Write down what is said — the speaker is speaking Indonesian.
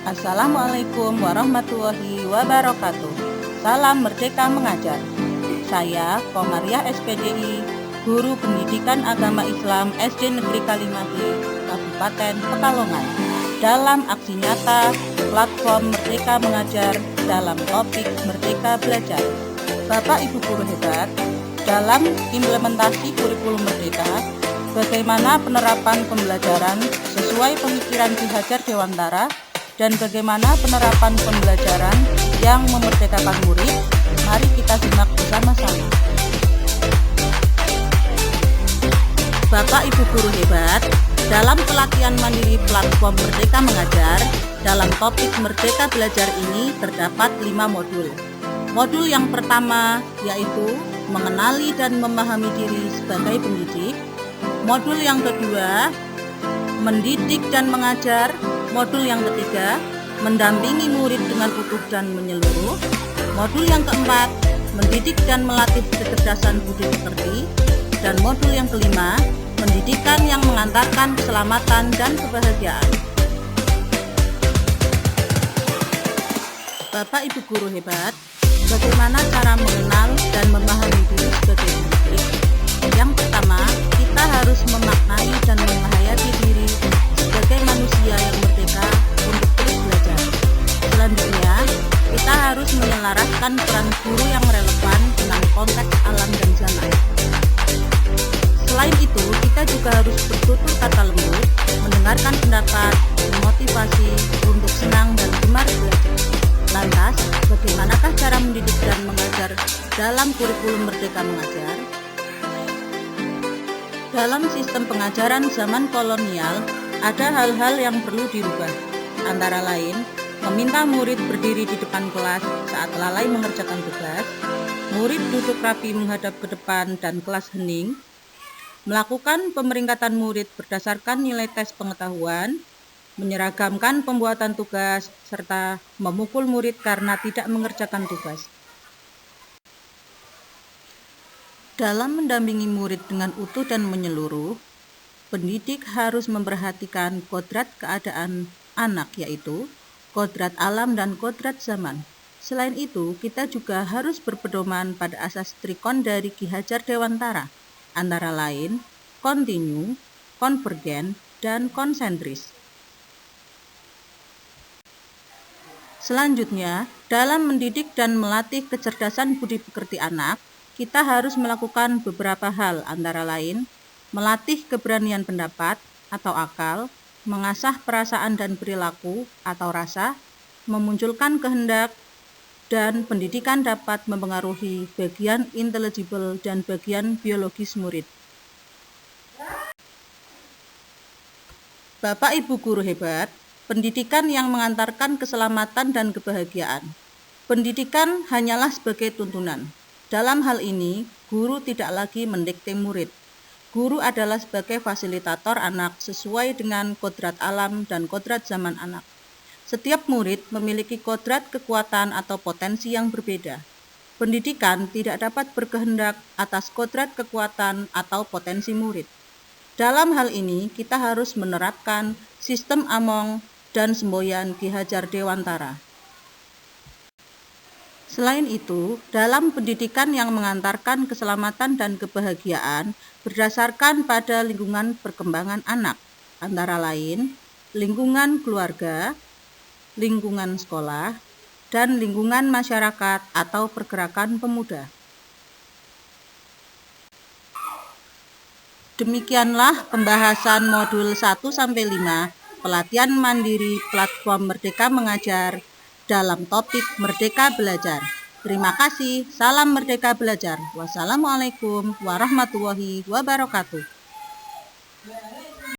Assalamualaikum warahmatullahi wabarakatuh. Salam Merdeka Mengajar. Saya Komariah SPDI, Guru Pendidikan Agama Islam SD Negeri Kalimati, Kabupaten Pekalongan. Dalam aksi nyata platform Merdeka Mengajar dalam topik Merdeka Belajar. Bapak Ibu guru hebat, dalam implementasi kurikulum Merdeka, bagaimana penerapan pembelajaran sesuai pemikiran Ki Hajar Dewantara dan bagaimana penerapan pembelajaran yang memerdekakan murid? Mari kita simak bersama-sama. Bapak Ibu guru hebat, dalam pelatihan mandiri platform Merdeka Mengajar, dalam topik Merdeka Belajar ini terdapat 5 modul. Modul yang pertama yaitu mengenali dan memahami diri sebagai pendidik. Modul yang kedua, mendidik dan mengajar. Modul yang ketiga, mendampingi murid dengan utuh dan menyeluruh. Modul yang keempat, mendidik dan melatih kecerdasan budi pekerti. Dan modul yang kelima, pendidikan yang mengantarkan keselamatan dan kebahagiaan. Bapak Ibu guru hebat, bagaimana cara mengenal dan memahami diri sebagai pendidik? Yang pertama, kita harus memaknai dan menghayati diri sebagai manusia yang merdeka untuk terus belajar. Selanjutnya, kita harus menyelaraskan peran guru yang relevan dengan konteks alam dan zaman. Selain itu, kita juga harus bertutur kata lembut, mendengarkan pendapat, memotivasi untuk senang dan gemar belajar. Lantas, bagaimanakah cara mendidik dan mengajar dalam kurikulum Merdeka Mengajar? Dalam sistem pengajaran zaman kolonial, ada hal-hal yang perlu dirubah, antara lain meminta murid berdiri di depan kelas saat lalai mengerjakan tugas, murid duduk rapi menghadap ke depan dan kelas hening, melakukan pemeringkatan murid berdasarkan nilai tes pengetahuan, menyeragamkan pembuatan tugas, serta memukul murid karena tidak mengerjakan tugas. Dalam mendampingi murid dengan utuh dan menyeluruh, pendidik harus memperhatikan kodrat keadaan anak, yaitu kodrat alam dan kodrat zaman. Selain itu, kita juga harus berpedoman pada asas trikon dari Ki Hajar Dewantara, antara lain kontinu, konvergen, dan konsentris. Selanjutnya, dalam mendidik dan melatih kecerdasan budi pekerti anak, kita harus melakukan beberapa hal, antara lain melatih keberanian pendapat atau akal, mengasah perasaan dan perilaku atau rasa, memunculkan kehendak, dan pendidikan dapat mempengaruhi bagian intelligible dan bagian biologis murid. Bapak Ibu guru hebat, pendidikan yang mengantarkan keselamatan dan kebahagiaan. Pendidikan hanyalah sebagai tuntunan. Dalam hal ini, guru tidak lagi mendikte murid. Guru adalah sebagai fasilitator anak sesuai dengan kodrat alam dan kodrat zaman anak. Setiap murid memiliki kodrat kekuatan atau potensi yang berbeda. Pendidikan tidak dapat berkehendak atas kodrat kekuatan atau potensi murid. Dalam hal ini, kita harus menerapkan sistem Among dan semboyan Ki Hajar Dewantara. Selain itu, dalam pendidikan yang mengantarkan keselamatan dan kebahagiaan berdasarkan pada lingkungan perkembangan anak, antara lain lingkungan keluarga, lingkungan sekolah, dan lingkungan masyarakat atau pergerakan pemuda. Demikianlah pembahasan modul 1-5 pelatihan mandiri platform Merdeka Mengajar dalam topik Merdeka Belajar. Terima kasih. Salam Merdeka Belajar. Wassalamualaikum warahmatullahi wabarakatuh.